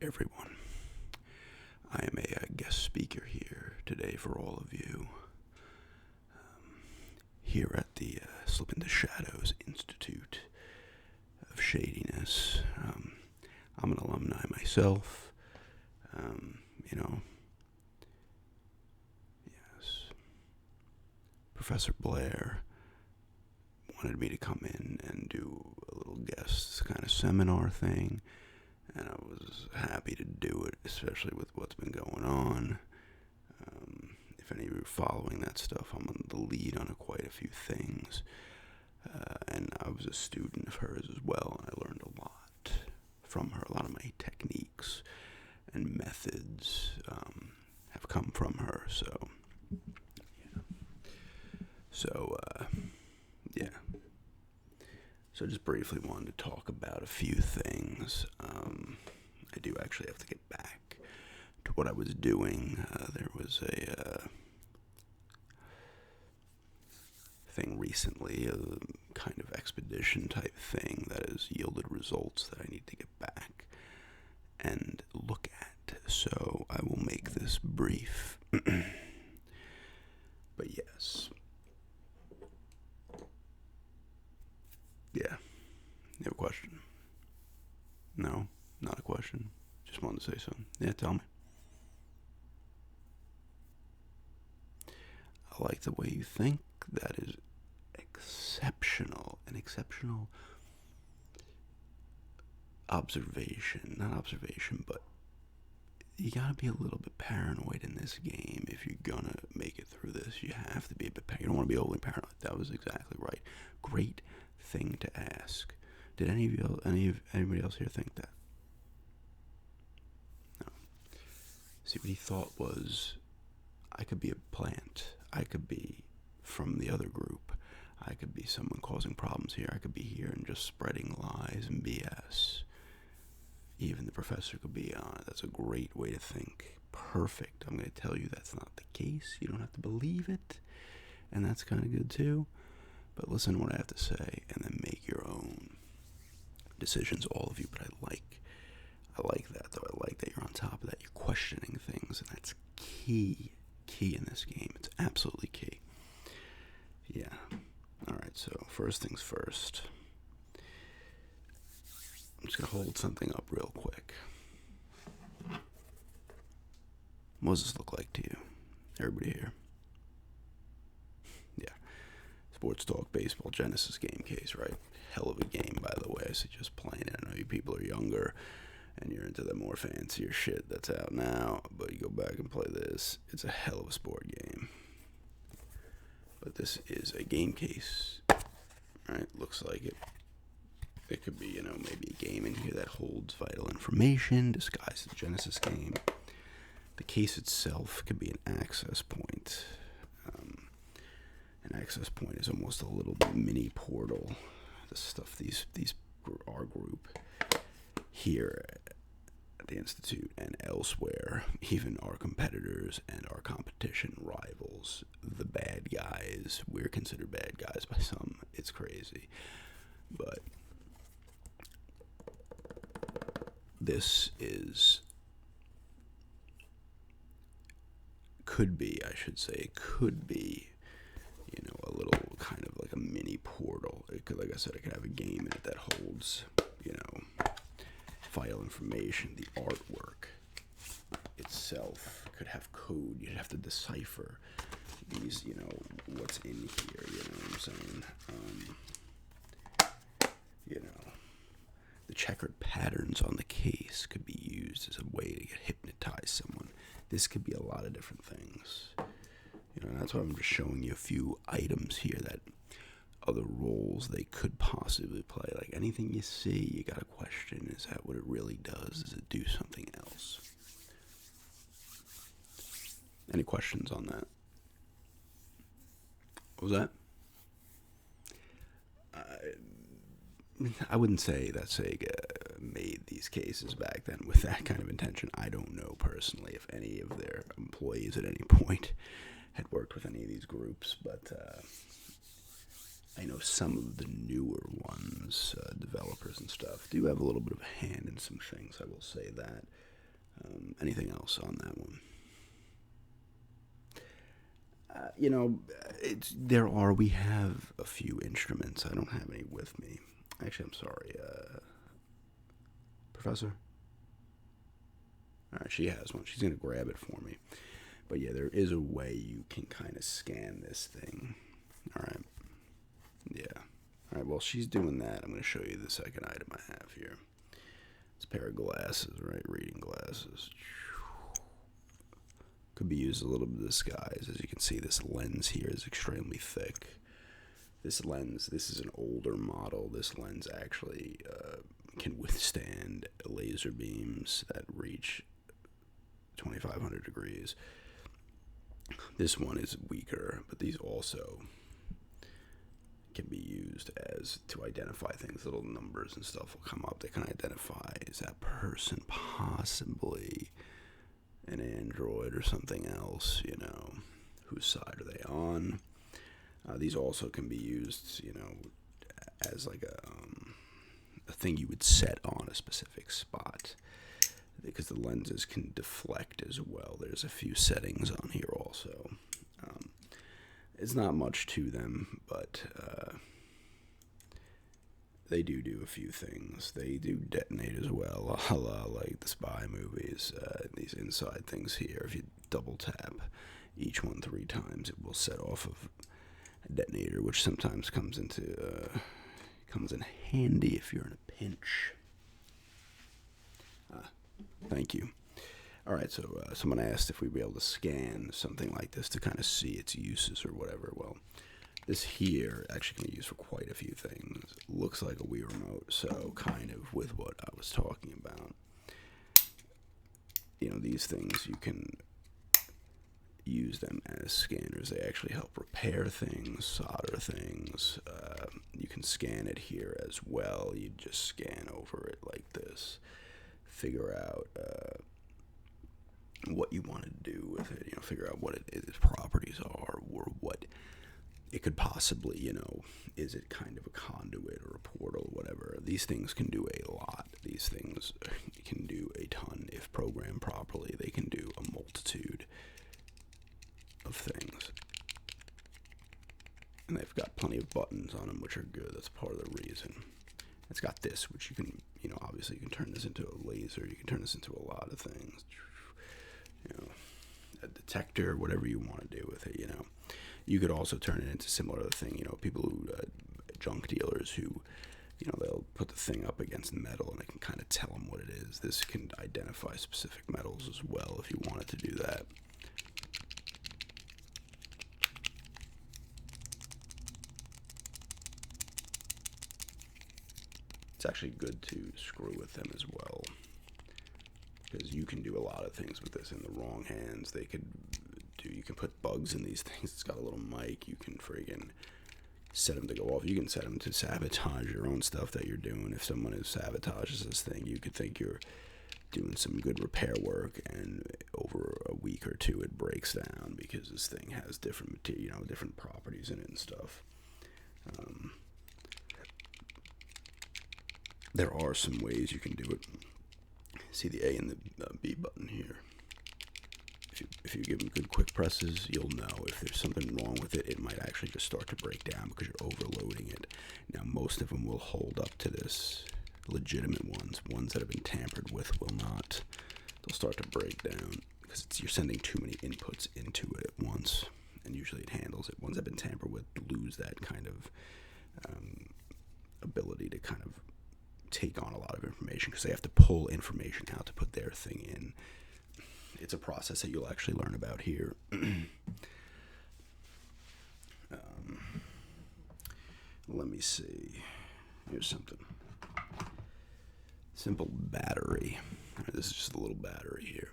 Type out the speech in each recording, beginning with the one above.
everyone. I am a guest speaker here today for all of you. Here at the Slip into Shadows Institute of Shadiness. I'm an alumni myself. Yes. Professor Blair wanted me to come in and do a little guest kind of seminar thing, and I was happy to do it, especially with what's been going on. If any of you are following that stuff, I'm on the lead on quite a few things, and I was a student of hers as well, and I learned a lot from her. A lot of my techniques and methods have come from her, so So just briefly wanted to talk about a few things. I do actually have to get back to what I was doing. There was a thing recently, a kind of expedition type thing that has yielded results that I need to get back and look at. So I will make this brief. But yes. Yeah. You have a question? No? Not a question? Just wanted to say something. Yeah, tell me. I like the way you think. That is exceptional. An exceptional observation. Not observation, but you gotta be a little bit paranoid in this game if you're gonna make it through this. You have to be a bit paranoid. You don't want to be overly paranoid. That was exactly right. Great thing to ask. Did anybody else here think that? No. See, what he thought was, I could be a plant. I could be from the other group. I could be someone causing problems here. I could be here and just spreading lies and BS. Even the professor could be on it. That's a great way to think. Perfect. I'm going to tell you that's not the case. You don't have to believe it. And that's kind of good too. But listen to what I have to say and then make your own decisions, all of you. But I like that though. I like that you're on top of that. You're questioning things, and that's key in this game. It's absolutely key. Yeah. Alright, so first things first. I'm just going to hold something up real quick. What does this look like to you? Everybody here? Yeah. Sports Talk Baseball Genesis game case, right? Hell of a game, by the way. I suggest playing it. I know you people are younger and you're into the more fancier shit that's out now, but you go back and play this. It's a hell of a sport game. But this is a game case, right? Looks like it. It could be, maybe a game in here that holds vital information, disguised as a Genesis game. The case itself could be an access point. An access point is almost a little mini portal. The stuff our group here at the Institute and elsewhere, even our competitors and our competition rivals, the bad guys, we're considered bad guys by some. It's crazy. But this could be a little kind of like a mini portal. It could, like I said, it could have a game in it that holds, vital information. The artwork itself could have code. You'd have to decipher these, what's in here, you know what I'm saying? The checkered patterns on the case could be used as a way to hypnotize someone. This could be a lot of different things. That's why I'm just showing you a few items here that other roles they could possibly play. Like anything you see, you gotta question, is that what it really does? Does it do something else? Any questions on that? What was that? I wouldn't say that Sega made these cases back then with that kind of intention. I don't know personally if any of their employees at any point had worked with any of these groups, but I know some of the newer ones, developers and stuff, do have a little bit of a hand in some things, I will say that. Anything else on that one? You know, we have a few instruments. I don't have any with me. Actually, I'm sorry. Professor? Alright, she has one. She's going to grab it for me. But yeah, there is a way you can kind of scan this thing. Alright. Yeah. Alright, while she's doing that, I'm going to show you the second item I have here. It's a pair of glasses, right? Reading glasses. Could be used a little bit of disguise. As you can see, this lens here is extremely thick. This lens, this is an older model. This lens actually can withstand laser beams that reach 2500 degrees. This one is weaker, but these also can be used as to identify things. Little numbers and stuff will come up. They can identify, is that person possibly an android or something else, you know, whose side are they on? These also can be used, you know, as like a thing you would set on a specific spot, because the lenses can deflect as well. There's a few settings on here also. It's not much to them, but they do a few things. They do detonate as well, a la like the spy movies. These inside things here, if you double tap each one 3 times, it will set off a detonator, which sometimes comes in handy if you're in a pinch. Thank you. Alright, so someone asked if we'd be able to scan something like this to kind of see its uses or whatever. Well, this here actually can be used for quite a few things. It looks like a Wii remote, so kind of with what I was talking about. You know, these things, you can use them as scanners. They actually help repair things, solder things. You can scan it here as well. You just scan over it like this. Figure out what you want to do with it, you know, figure out what its properties are, or what it could possibly, you know, is it kind of a conduit or a portal, whatever. These things can do a lot. These things can do a ton if programmed properly. They can do a multitude of things. And they've got plenty of buttons on them, which are good. That's part of the reason. It's got this, which you can, you know, obviously you can turn this into a laser. You can turn this into a lot of things. You know, a detector, whatever you want to do with it, you know. You could also turn it into similar thing, you know, people who, junk dealers who, you know, they'll put the thing up against metal and it can kind of tell them what it is. This can identify specific metals as well if you wanted to do that. It's actually good to screw with them as well, because you can do a lot of things with this in the wrong hands. You can put bugs in these things. It's got a little mic. You can friggin' set them to go off. You can set them to sabotage your own stuff that you're doing. If someone sabotages this thing, you could think you're doing some good repair work, and over a week or two it breaks down because this thing has different material, you know, different properties in it and stuff. There are some ways you can do it. See the A and the B button here. If you give them good quick presses, you'll know if there's something wrong with it. It might actually just start to break down because you're overloading it. Now, most of them will hold up to this. Legitimate ones that have been tampered with will not. They'll start to break down because you're sending too many inputs into it at once, and usually it handles it. Ones that have been tampered with lose that kind of ability to kind of take on a lot of information because they have to pull information out to put their thing in. It's a process that you'll actually learn about here. Let me see. Here's something. Simple battery. Right, this is just a little battery here.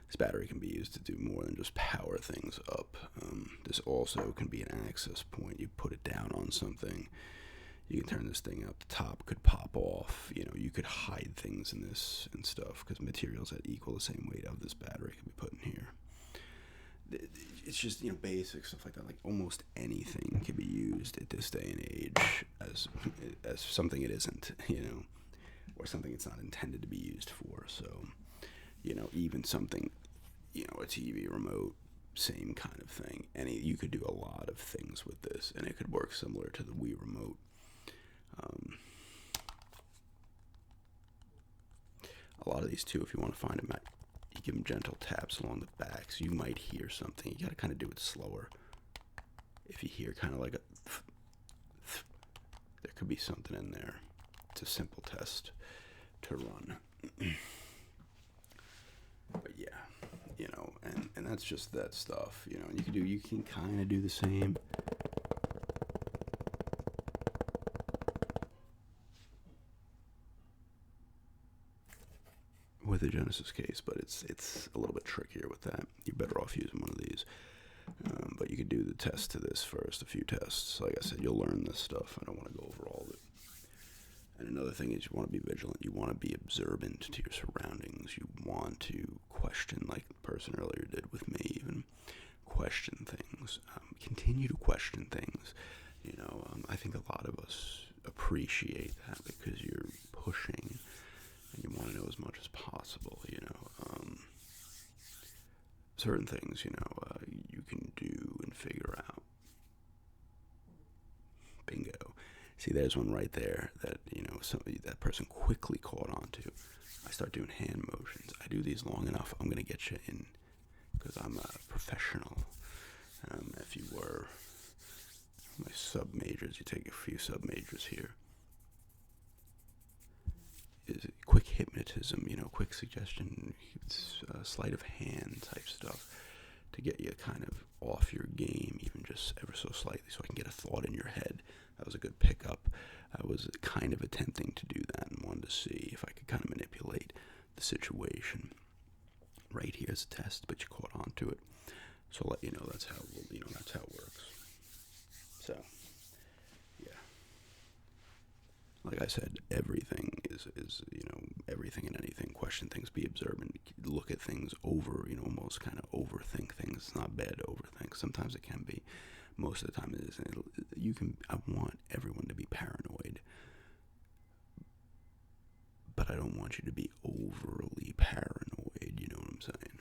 This battery can be used to do more than just power things up. This also can be an access point. You put it down on something. You can turn this thing up. The top could pop off. You know, you could hide things in this and stuff because materials that equal the same weight of this battery can be put in here. It's just, you know, basic stuff like that. Like almost anything can be used at this day and age as something it isn't, you know, or something it's not intended to be used for. So Even something, a TV remote, same kind of thing. You could do a lot of things with this, and it could work similar to the Wii remote. A lot of these too, if you want to find them, you give them gentle taps along the back, so you might hear something. You got to kind of do it slower. If you hear kind of like there could be something in there. It's a simple test to run. But yeah, and that's just that stuff, and you can kind of do the same. With the Genesis case, but it's a little bit trickier with that. You're better off using one of these. But you could do the test to this first, a few tests. Like I said, you'll learn this stuff. I don't want to go over all of it. And another thing is you want to be vigilant. You want to be observant to your surroundings. You want to question, like the person earlier did with me, even question things. Continue to question things. I think a lot of us appreciate that because you're pushing and you want to know as much as possible. Certain things, you can do and figure out. Bingo. See, there's one right there that, that person quickly caught on to. I start doing hand motions. I do these long enough, I'm going to get you in because I'm a professional. If you were my sub-majors, you take a few sub-majors here. Is quick hypnotism, quick suggestion, sleight of hand type stuff to get you kind of off your game, even just ever so slightly, so I can get a thought in your head. That was a good pickup. I was kind of attempting to do that and wanted to see if I could kind of manipulate the situation. Right here's a test, but you caught on to it. So I'll let you know that's how it works. So, yeah. Like I said, everything is everything and anything. Question things, be observant, look at things over, almost kind of overthink things. It's not bad to overthink. Sometimes it can be. Most of the time it isn't. I want everyone to be paranoid, but I don't want you to be overly paranoid. You know what I'm saying?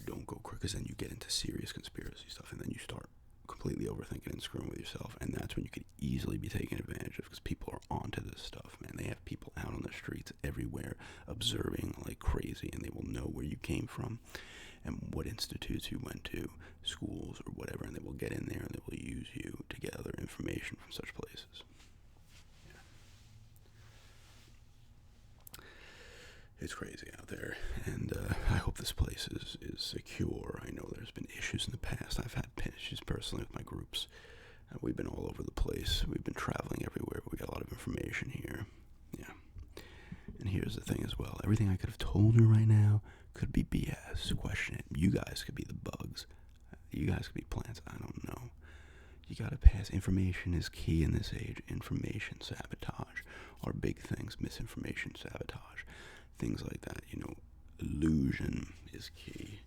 Don't go quick, because then you get into serious conspiracy stuff, and then you start completely overthinking and screwing with yourself, and that's when you could easily be taken advantage of, because people are onto this stuff, man. They have people out on the streets everywhere observing like crazy, and they will know where you came from and what institutes you went to, schools or whatever, and they will get in there and they will use you to gather information from such places. It's crazy out there, and I hope this place is secure. I know there's been issues in the past. I've had issues personally with my groups. We've been all over the place. We've been traveling everywhere. We got a lot of information here. Yeah. And here's the thing as well. Everything I could have told you right now could be BS. Question it. You guys could be the bugs. You guys could be plants. I don't know. You gotta pass. Information is key in this age. Information sabotage are big things. Misinformation sabotage. Things like that, illusion is key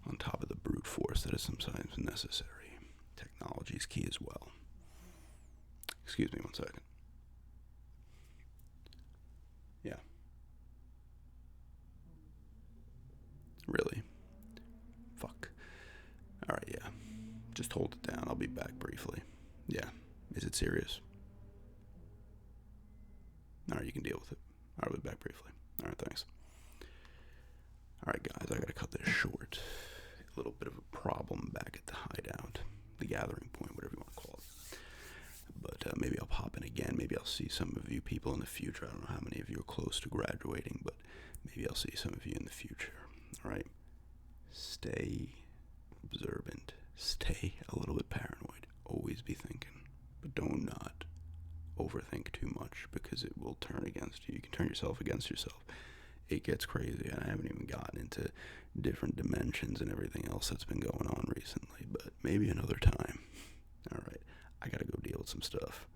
on top of the brute force that is sometimes necessary. Technology is key as well. Excuse me 1 second. Yeah. Really? Fuck. Alright, yeah. Just hold it down. I'll be back briefly. Yeah. Is it serious? Alright, you can deal with it. I'll be back briefly. Alright, thanks. Alright, guys, I gotta cut this short. A little bit of a problem back at the hideout, the gathering point, whatever you want to call it. But maybe I'll pop in again. Maybe I'll see some of you people in the future. I don't know how many of you are close to graduating, but maybe I'll see some of you in the future. Alright? Stay observant. Stay a little bit paranoid. Always be thinking. But don't not overthink too much, because it will turn against you. You can turn yourself against yourself. It gets crazy, and I haven't even gotten into different dimensions and everything else that's been going on recently, but maybe another time. Alright, I gotta go deal with some stuff.